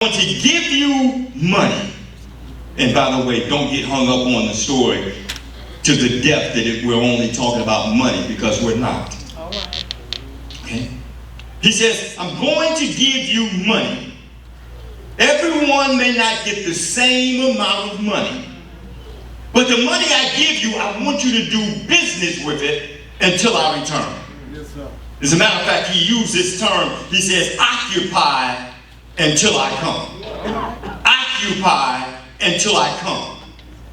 going to give you money. And by the way, don't get hung up on the story to the depth that we're only talking about money, because we're not. All right. Okay? He says, I'm going to give you money. Everyone may not get the same amount of money. But the money I give you, I want you to do business with it until I return. Yes, sir. As a matter of fact, he used this term. He says, occupy until I come. Occupy until I come.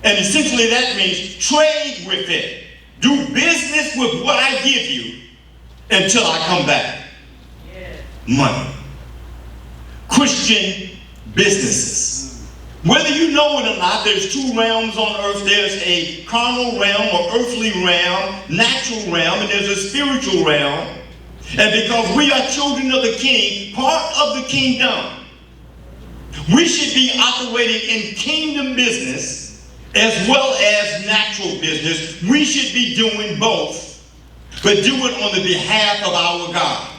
And essentially that means trade with it. Do business with what I give you until I come back. Money. Christian businesses. Whether you know it or not, there's two realms on earth. There's a carnal realm or earthly realm, natural realm, and there's a spiritual realm. And because we are children of the King, part of the kingdom, we should be operating in kingdom business as well as natural business. We should be doing both, but do it on the behalf of our God.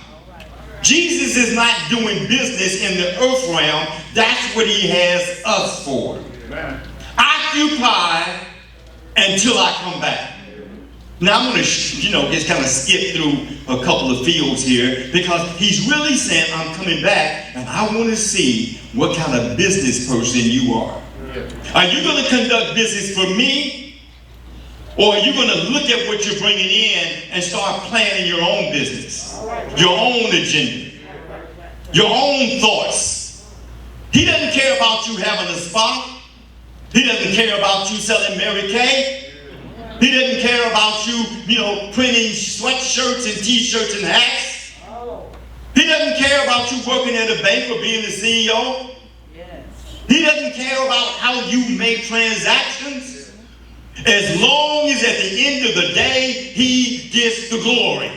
Jesus is not doing business in the earth realm. That's what he has us for. Amen. Occupy until I come back. Now I'm going to, just kind of skip through a couple of fields here, because he's really saying, I'm coming back and I want to see what kind of business person you are. Are you going to conduct business for me? Or are you going to look at what you're bringing in and start planning your own business, your own agenda, your own thoughts? He doesn't care about you having a spa. He doesn't care about you selling Mary Kay. He doesn't care about you, printing sweatshirts and t-shirts and hats. He doesn't care about you working at a bank or being the CEO. He doesn't care about how you make transactions. As long as at the end of the day, he gets the glory.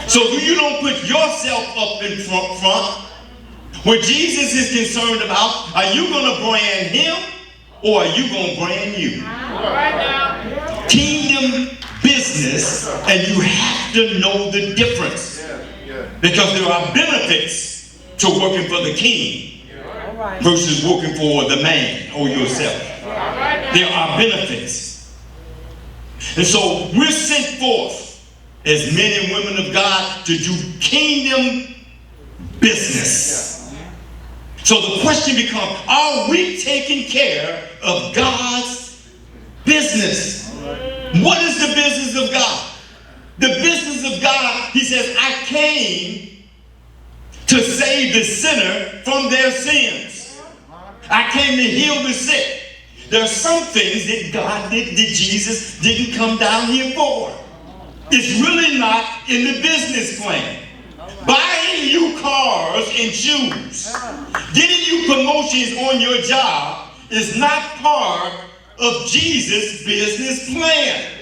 So you don't put yourself up in front. What Jesus is concerned about, are you going to brand him or are you going to brand you? Kingdom business, and you have to know the difference. Because there are benefits to working for the king versus working for the man or yourself. There are benefits. And so we're sent forth as men and women of God to do kingdom business. So the question becomes, are we taking care of God's business? What is the business of God? The business of God, he says, I came to save the sinner from their sins. I came to heal the sick. There are some things that Jesus didn't come down here for. It's really not in the business plan. Buying you cars and shoes, getting you promotions on your job is not part of Jesus' business plan.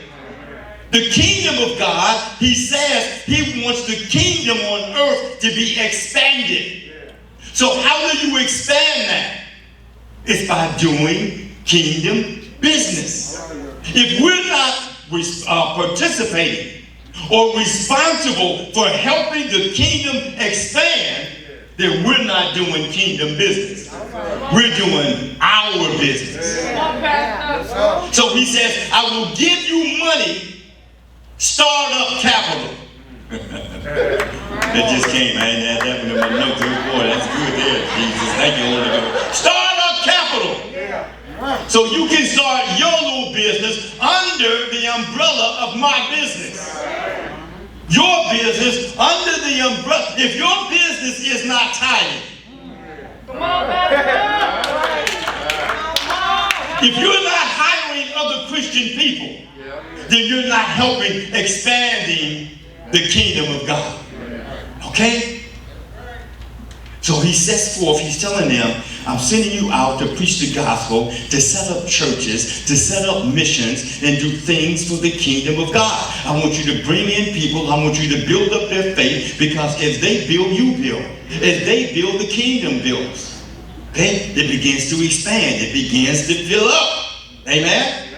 The kingdom of God, he says he wants the kingdom on earth to be expanded. So how do you expand that? It's by doing kingdom business. If we're not participating or responsible for helping the kingdom expand, then we're not doing kingdom business. We're doing our business. So he says, I will give you money, startup capital. That just came. I ain't had that one in my notes. Boy, that's good there, Jesus. Thank you, Holy Ghost. Startup capital. So you can start your little business under the umbrella of my business. Your business under the umbrella. If your business is not tithing, if you're not hiring other Christian people, then you're not helping expanding the kingdom of God. Okay? So he sets forth, he's telling them, I'm sending you out to preach the gospel, to set up churches, to set up missions, and do things for the kingdom of God. I want you to bring in people. I want you to build up their faith, because as they build, you build. As they build, the kingdom builds. Okay? It begins to expand. It begins to fill up. Amen?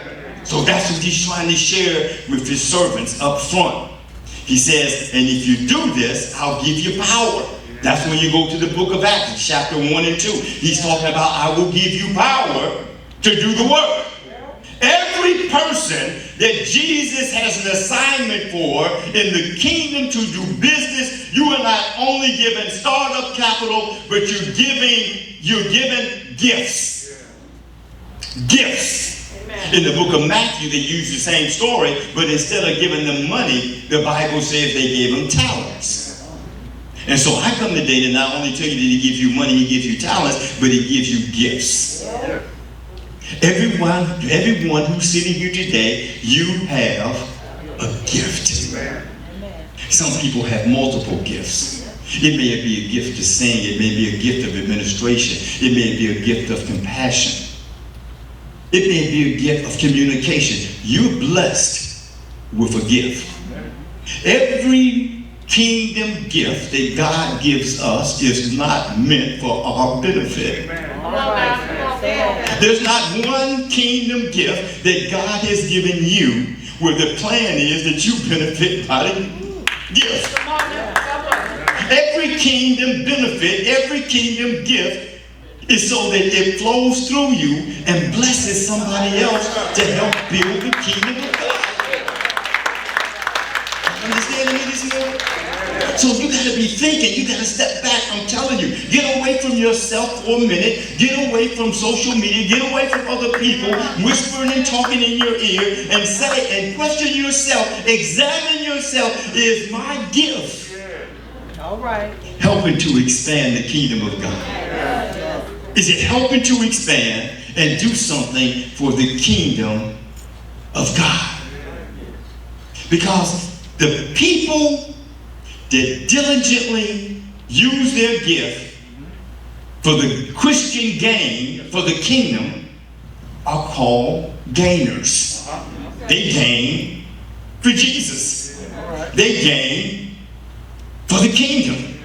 So that's what he's trying to share with his servants up front. He says, and if you do this, I'll give you power. That's when you go to the book of Acts, chapter 1 and 2. He's talking about, I will give you power to do the work. Every person that Jesus has an assignment for in the kingdom to do business, you are not only given startup capital, but you're given gifts. Gifts. In the book of Matthew, they use the same story, but instead of giving them money, the Bible says they gave them talents. And so I come today to not only tell you that he gives you money, he gives you talents, but he gives you gifts. Everyone who's sitting here today, you have a gift. Some people have multiple gifts. It may be a gift to sing. It may be a gift of administration. It may be a gift of compassion. It may be a gift of communication. You're blessed with a gift. Every kingdom gift that God gives us is not meant for our benefit. There's not one kingdom gift that God has given you where the plan is that you benefit by the gift. Every kingdom benefit, every kingdom gift is so that it flows through you and blesses somebody else to help build the kingdom of God. Understand me this morning? So you got to be thinking. You got to step back. I'm telling you. Get away from yourself for a minute. Get away from social media. Get away from other people whispering and talking in your ear and say and question yourself. Examine yourself. Is my gift all right helping to expand the kingdom of God? Is it helping to expand and do something for the kingdom of God? Because the people that diligently use their gift for the Christian gain, for the kingdom, are called gainers. They gain for Jesus. They gain for the kingdom.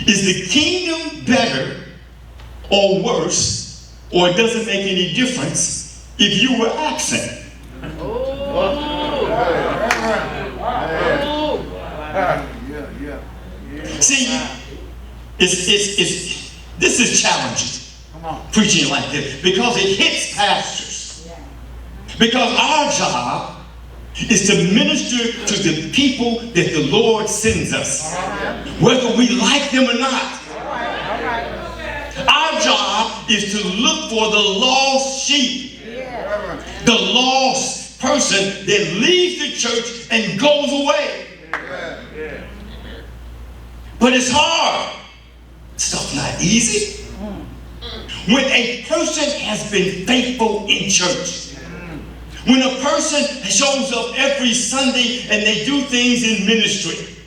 Is the kingdom better or worse, or it doesn't make any difference if you were absent? See, this is challenging, preaching like this, because it hits pastors. Because our job is to minister to the people that the Lord sends us, whether we like them or not. Our job is to look for the lost sheep, the lost person that leaves the church and goes away. But it's hard. Stuff's not easy. When a person has been faithful in church, when a person shows up every Sunday and they do things in ministry,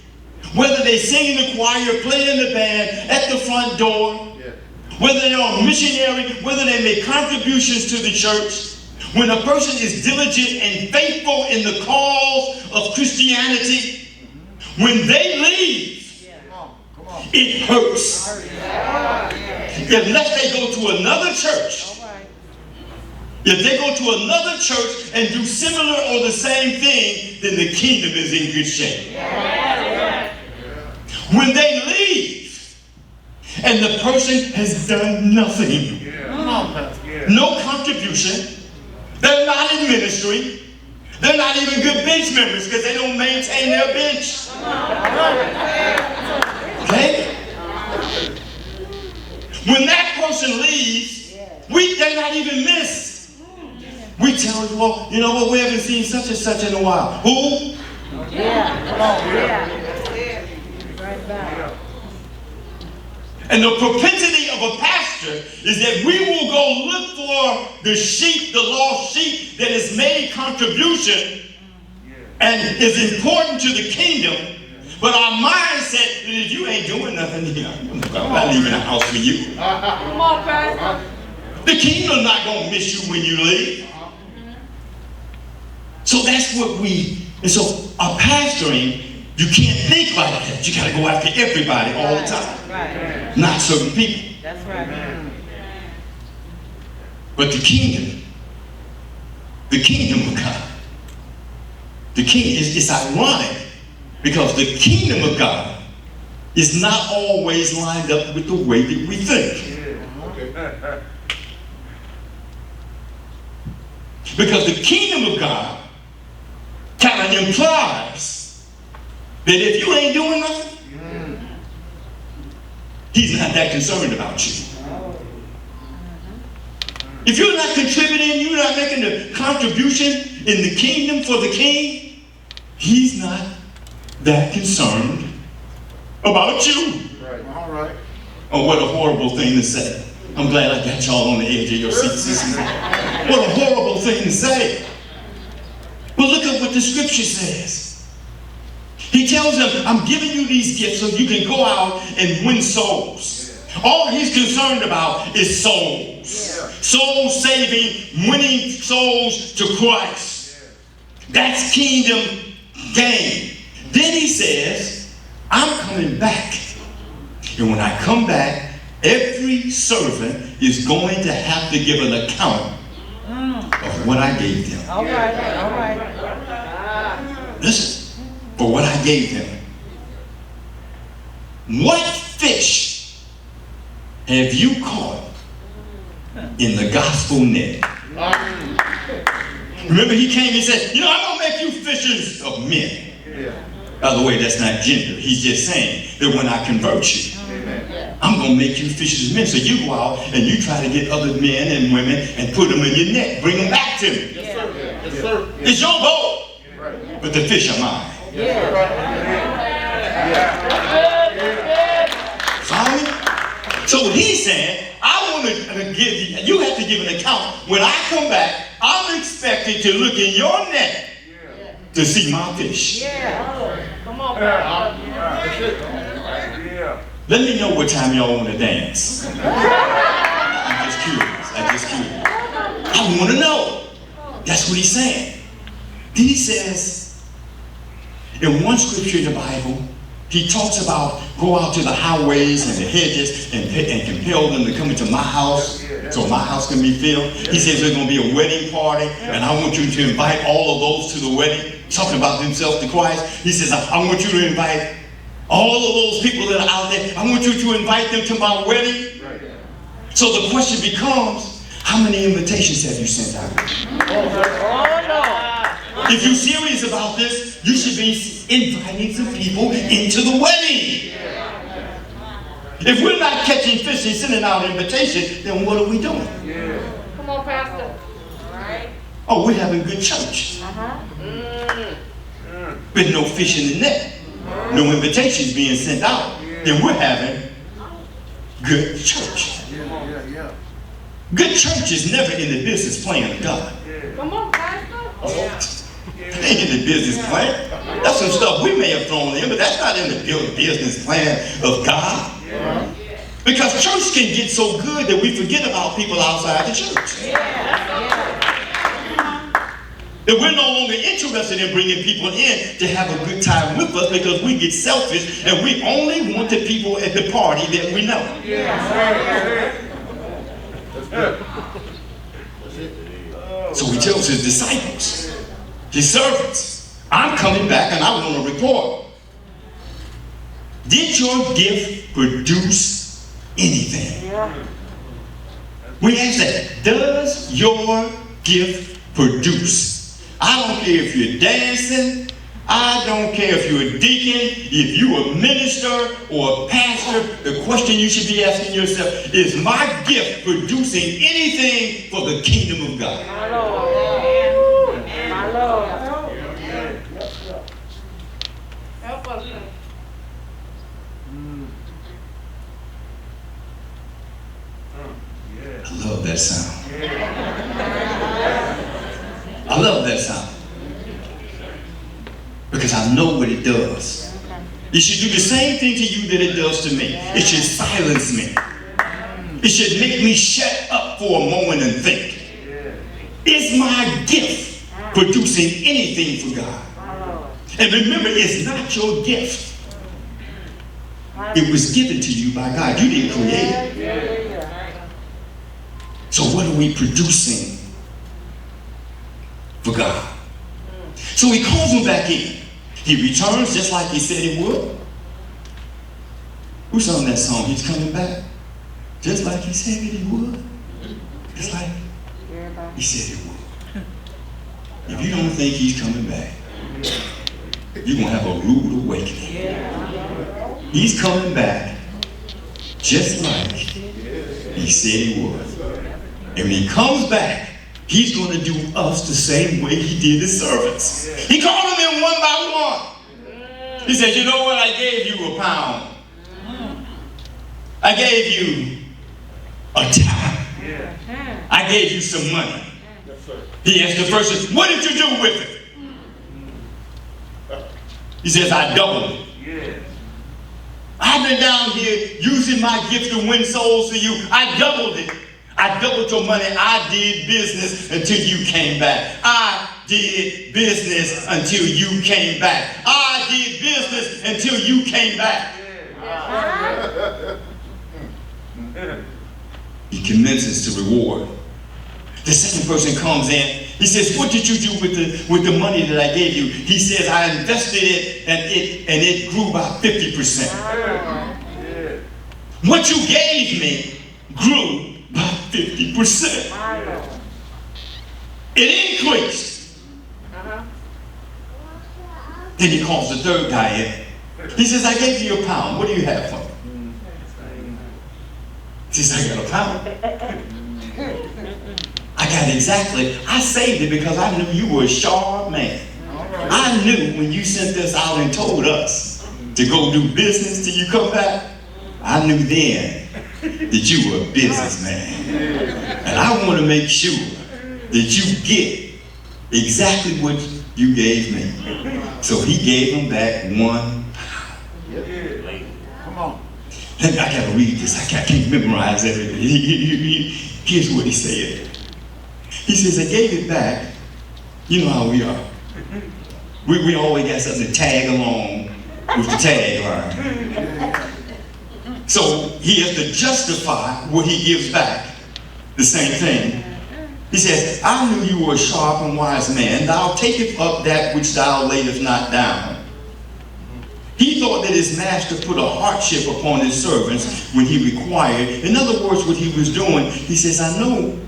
whether they sing in the choir, play in the band, at the front door, whether they're a missionary, whether they make contributions to the church, when a person is diligent and faithful in the cause of Christianity, when they leave, it hurts. Unless they go to another church. If they go to another church and do similar or the same thing, then the kingdom is in good shape. When they leave and the person has done nothing, no contribution, they're not in ministry, they're not even good bench members because they don't maintain their bench. Okay? When that person leaves, they're not even missed. We tell them, well, you know what, we haven't seen such and such in a while. Who? And the propensity of a pastor is that we will go look for the sheep, the lost sheep that has made contribution and is important to the kingdom. But our mindset is, if you ain't doing nothing, I'm not leaving the house for you. Come on, Pastor. The kingdom's not going to miss you when you leave. So that's what and so our pastoring, you can't think like that. You got to go after everybody all the time. Right. Not certain people. That's right. But the kingdom of God, the king, it's ironic because the kingdom of God is not always lined up with the way that we think. Because the kingdom of God kind of implies that if you ain't doing nothing, he's not that concerned about you. If you're not contributing, you're not making a contribution in the kingdom for the king, he's not that concerned about you. Right. All right. Oh, what a horrible thing to say. I'm glad I got y'all on the edge of your seats this morning. What a horrible thing to say. But look at what the scripture says. He tells them, I'm giving you these gifts so you can go out and win souls. All he's concerned about is souls. Soul saving, winning souls to Christ. That's kingdom gain. Then he says, I'm coming back. And when I come back, every servant is going to have to give an account of what I gave them. All right, all right. Listen, for what I gave them. What fish have you caught in the gospel net? Remember, he came and said, I'm going to make you fishers of men. By the way, that's not gender. He's just saying that when I convert you, I'm going to make you fishers of men. So you go out and you try to get other men and women and put them in your net. Bring them back to me. Yes, sir. Yes, sir. It's your boat, but the fish are mine. Follow me? So what he's saying, I want to give you have to give an account. When I come back, I'm expected to look in your net to see my fish. Come on, Pastor. Let me know what time y'all want to dance. I'm just curious. I want to know. That's what he's saying. Then he says, in one scripture in the Bible, he talks about go out to the highways and the hedges and compel them to come into my house so my house can be filled. He says there's going to be a wedding party and I want you to invite all of those to the wedding. Talking about himself to Christ. He says, I want you to invite all of those people that are out there. I want you to invite them to my wedding. So the question becomes, how many invitations have you sent out? If you're serious about this, you should be inviting some people into the wedding. If we're not catching fish and sending out invitations, then what are we doing? Come on, Pastor. All right. Oh, we're having good church. With no fish in the net, no invitations being sent out, then we're having good church. Good church is never in the business plan of God. Come on, Pastor. It ain't in the business plan. That's some stuff we may have thrown in, but that's not in the business plan of God. Because church can get so good that we forget about people outside the church. That we're no longer interested in bringing people in to have a good time with us because we get selfish and we only want the people at the party that we know. So he tells his disciples, his servants, I'm coming back and I want to report. Did your gift produce anything? We ask that. Does your gift produce? I don't care if you're dancing. I don't care if you're a deacon, if you're a minister or a pastor. The question you should be asking yourself, is my gift producing anything for the kingdom of God? My Lord. My Lord. Help us. I love that sound. I love that sound. Because I know what it does. It should do the same thing to you that it does to me. It should silence me. It should make me shut up for a moment and think. Is my gift producing anything for God? And remember, it's not your gift. It was given to you by God. You didn't create it. So what are we producing for God? So he calls him back in. He returns just like he said he would. Who sung that song? He's coming back. Just like he said he would. Just like he said he would. If you don't think he's coming back, you're going to have a rude awakening. He's coming back just like he said he would. And when he comes back, he's going to do us the same way he did his servants. He called them in one by one. He said, you know what? I gave you a pound. I gave you a talent. I gave you some money. He asked the person, what did you do with it? He says, I doubled it. I've been down here using my gift to win souls to you. I doubled it. I doubled your money. I did business until you came back. I did business until you came back. I did business until you came back. He commences to reward. The second person comes in. He says, what did you do with the money that I gave you? He says, I invested it and it grew by 50%. What you gave me grew by 50%. It increased. Then he calls the third guy in. He says, I gave you a pound. What do you have for me? He says, I got a pound. I got exactly. I saved it because I knew you were a sharp man. I knew when you sent us out and told us to go do business till you come back, I knew then that you were a businessman. And I want to make sure that you get exactly what you gave me. So he gave him back one pound. Come on. I got to read this. I can't memorize everything. Here's what he said. He says, I gave it back. You know how we are. We always got something to tag along with the tagline. So he has to justify what he gives back. The same thing. He says, I knew you were a sharp and wise man. Thou takest up that which thou layest not down. He thought that his master put a hardship upon his servants when he required. In other words, what he was doing, he says, I know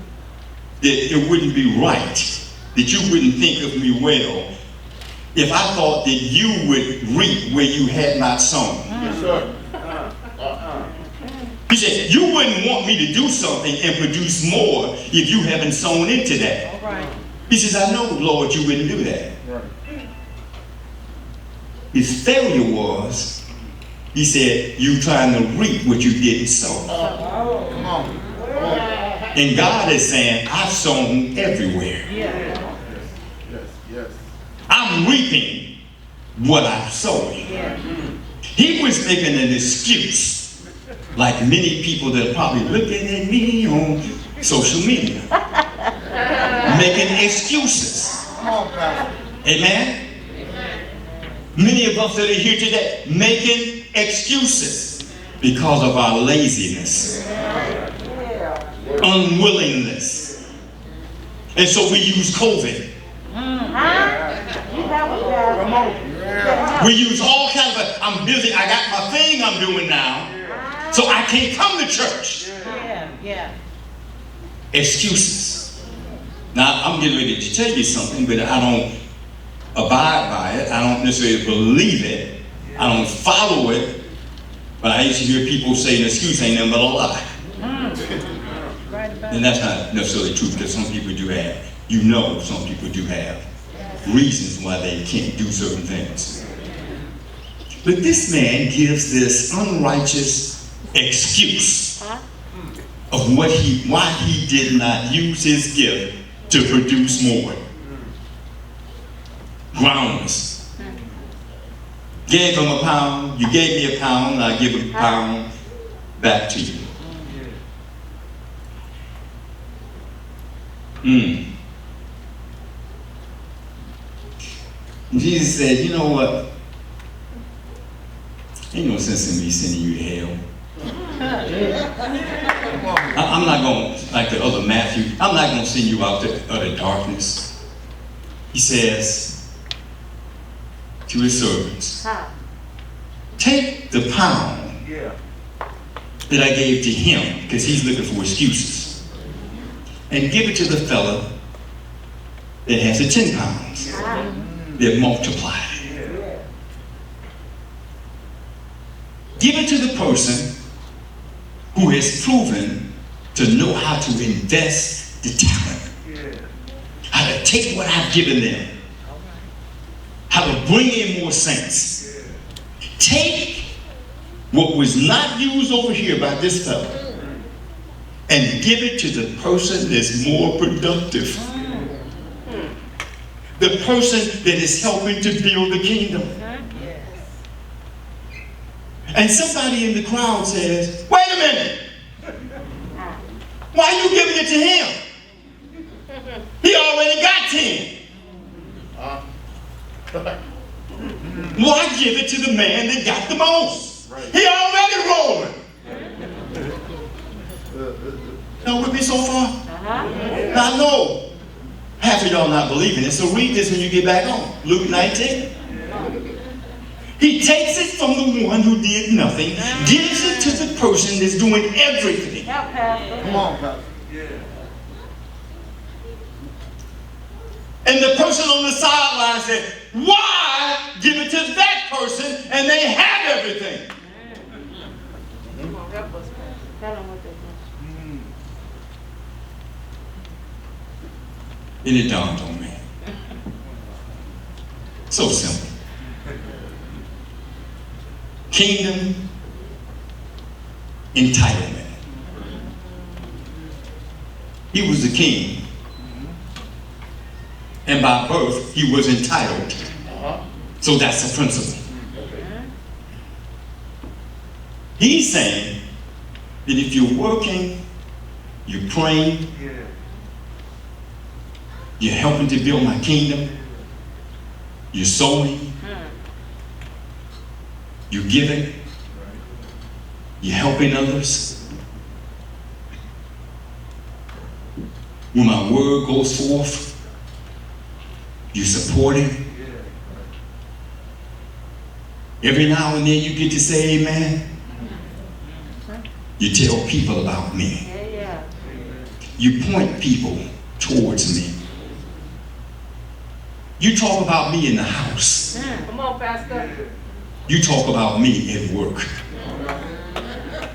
that it wouldn't be right, that you wouldn't think of me well, if I thought that you would reap where you had not sown. Yes, sir. He said, you wouldn't want me to do something and produce more if you haven't sown into that. Right. He says, I know, Lord, you wouldn't do that. Right. His failure was, he said, you trying to reap what you didn't sow. Come on. And God is saying, I've sown everywhere. Yes, yes. I'm reaping what I've sown. He was making an excuse, like many people that are probably looking at me on social media, making excuses. Come on, Pastor. Amen? Many of us that are here today making excuses because of our laziness, unwillingness. And so we use COVID. Come on. Yeah. We use all kinds of, I'm busy, I got my thing I'm doing now, so I can't come to church. Excuses. Now, I'm getting ready to tell you something, but I don't abide by it. I don't necessarily believe it. I don't follow it. But I used to hear people say an excuse ain't nothing but a lie. And that's not necessarily true, because some people do have, some people do have reasons why they can't do certain things. But this man gives this unrighteous excuse of why he did not use his gift to produce more. Groundless. Gave him a pound, you gave me a pound, I give a pound back to you. Jesus said, you know what? Ain't no sense in me sending you to hell. I'm not going, like the other Matthew, I'm not going to send you out to utter darkness. He says to his servants, take the pound that I gave to him, because he's looking for excuses, and give it to the fella that has the 10 pounds that multiplied. Give it to the person who has proven to know how to invest the talent, how to take what I've given them, how to bring in more saints. Take what was not used over here by this fellow and give it to the person that's more productive. The person that is helping to build the kingdom. And somebody in the crowd says, wait a minute. Why are you giving it to him? He already got 10. Why give it to the man that got the most? He already rolling. Y'all with me so far? Now I know half of y'all not believing it, so read this when you get back home. Luke 19. He takes it from the one who did nothing, gives it to the person that's doing everything. Come on, Pastor. And the person on the sideline said, why give it to that person and they have everything? Come on, help us, man. Tell them what they want. And it dawned on me. So simple. Kingdom entitlement. He was the king. And by birth, he was entitled. So that's the principle. He's saying that if you're working, you're praying, you're helping to build my kingdom, you're sowing, you're giving, you're helping others. When my word goes forth, you're supporting. Every now and then you get to say amen. You tell people about me. You point people towards me. You talk about me in the house. Come on, Pastor. You talk about me at work.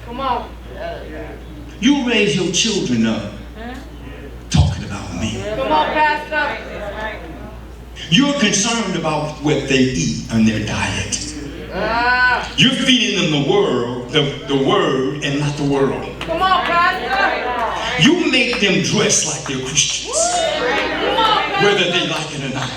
Come on. You raise your children up talking about me. Come on, Pastor. You're concerned about what they eat on their diet. You're feeding them the word and not the world. Come on, Pastor. You make them dress like they're Christians, Come on, Pastor. whether they like it or not.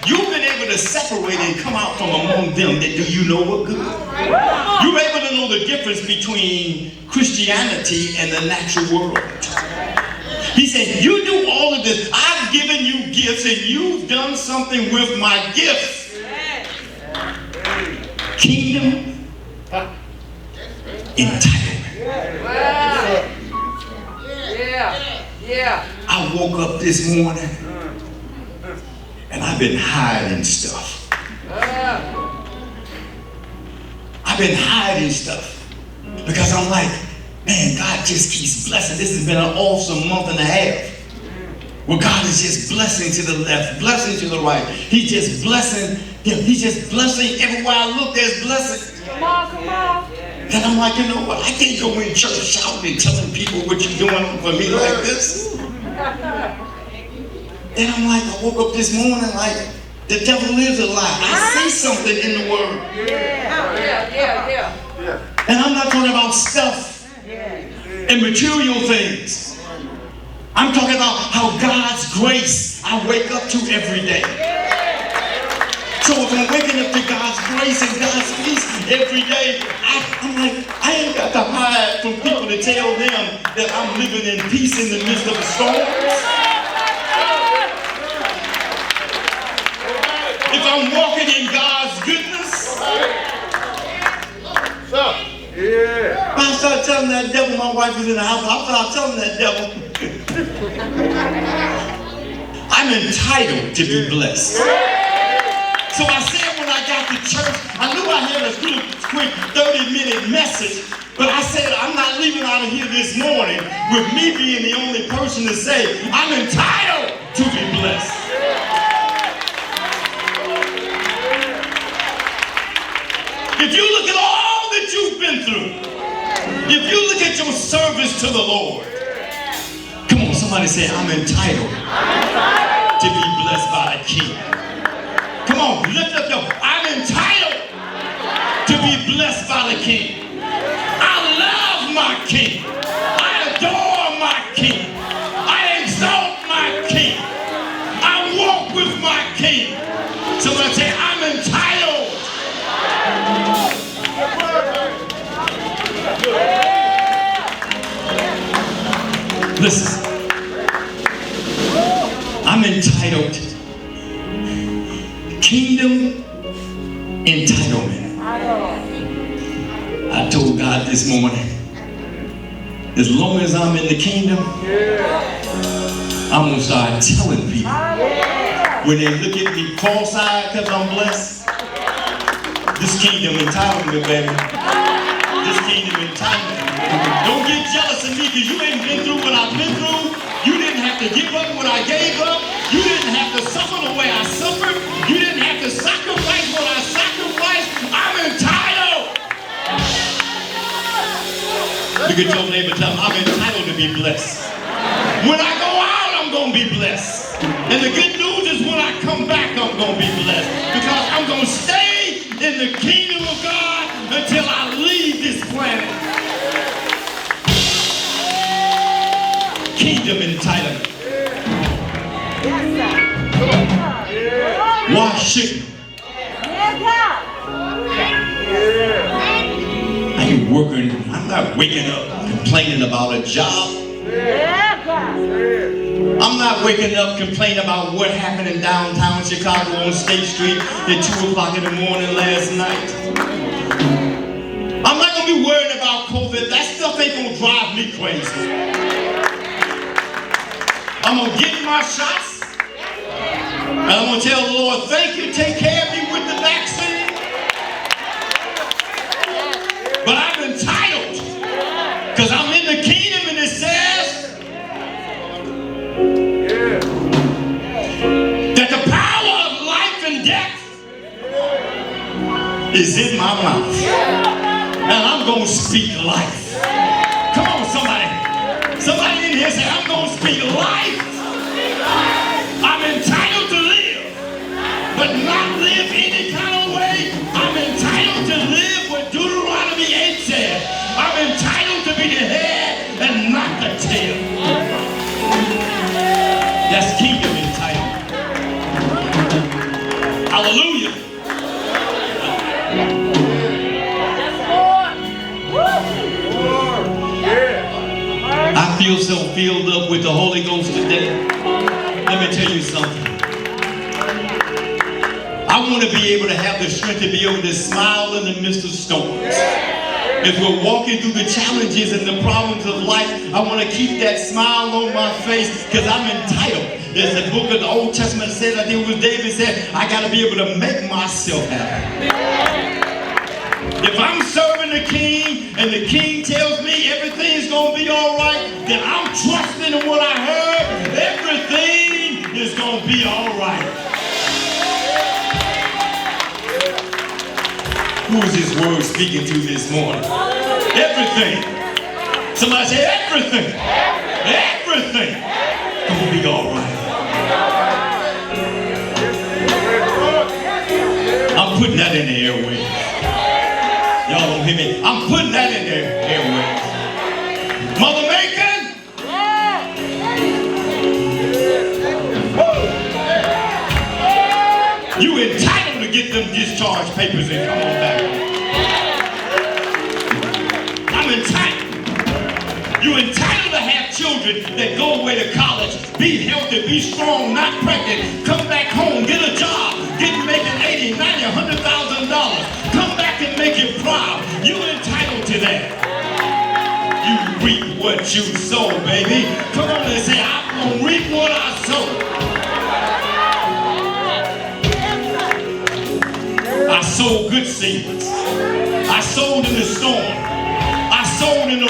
You've been able to separate and come out from among them that do you know what good. You're able to know the difference between Christianity and the natural world. He said, you do all of this. I've given you gifts and you've done something with my gifts. Kingdom entitlement. Yeah. I woke up this morning and I've been hiding stuff. I've been hiding stuff because I'm like, man, God just keeps blessing. This has been an awesome month and a half. Where God is just blessing to the left, blessing to the right. He's just blessing. He's just blessing. Everywhere I look, there's blessing. Come on. And I'm like, you know what? I can't go in church shouting and telling people what you're doing for me like this. And I'm like, I woke up this morning like, the devil lives a lie. I see something in the word. Yeah. And I'm not talking about stuff and material things. I'm talking about how God's grace I wake up to every day. So if I'm waking up to God's grace and God's peace every day, I'm like, I ain't got to hide from people to tell them that I'm living in peace in the midst of a storm. If I'm walking in God's goodness, I start telling that devil, my wife was in the house, I start telling that devil, I'm entitled to be blessed. So I said when I got left the church. I knew I had a good, quick 30-minute message, but I said I'm not leaving out of here this morning with me being the only person to say I'm entitled to be blessed. If you look at all that you've been through, if you look at your service to the Lord, come on, somebody say, I'm entitled to be blessed by the King. Come on, lift up your, I'm entitled to be blessed by the King. I love my King. I adore my King. I exalt my King. I walk with my King. Somebody say, I'm entitled. Listen, I'm entitled. Kingdom entitlement. I told God this morning, as long as I'm in the kingdom, I'm going to start telling people when they look at me cross-eyed because I'm blessed, this kingdom entitlement, baby. This kingdom entitlement. Don't get jealous of me because you ain't been through what I've been through. You didn't have to give up what I gave up. You didn't have to suffer the way I suffered. You didn't have to sacrifice what I sacrificed. I'm entitled. Look at your neighbor, tell him I'm entitled to be blessed. When I go out, I'm going to be blessed. And the good news is when I come back, I'm going to be blessed. Because I'm going to stay in the kingdom of God until I leave this planet. Kingdom entitlement. Why shouldn't I ain't working, I'm not waking up complaining about a job. I'm not waking up complaining about what happened in downtown Chicago on State Street at 2 o'clock in the morning last night. I'm not going to be worried about COVID. That stuff ain't going to drive me crazy. I'm going to get my shots. And I'm going to tell the Lord, thank you, take care of me with the vaccine. But I'm entitled. Because I'm in the kingdom and it says that the power of life and death is in my mouth. And I'm going to speak life. Come on, somebody. Somebody in here say, I'm going to speak life. I'm entitled to live, but not live any kind of way. I'm entitled to live what Deuteronomy 8 said. I'm entitled to be the head and not the tail. That's kingdom entitlement. Hallelujah. I feel so filled up with the Holy Ghost today. Let me tell you something. I want to be able to have the strength to be able to smile in the midst of storms. As we're walking through the challenges and the problems of life, I want to keep that smile on my face because I'm entitled. There's a book of the Old Testament says, I think it was David said, I got to be able to make myself happy. If I'm serving the king and the king tells me everything's going to be all right, then I'm trusting in what I heard. Everything is going to be all right. Who is his word speaking to this morning? Everything. Somebody say everything. Everything going to be all right. I'm putting that in the airways. Y'all don't hear me? I'm putting that in there, airways. Mother Macon! You entitled to get them discharge papers and come on back. I'm entitled. You entitled to have children that go away to college, be healthy, be strong, not pregnant, come back home, get a job, making $80,000, $90,000, $100,000. Come back and make it proud. You entitled to that. You reap what you sow, baby. Come on and say, I'm going to reap what I sow. I I sold good seeds. I sold in the storm. I sold in the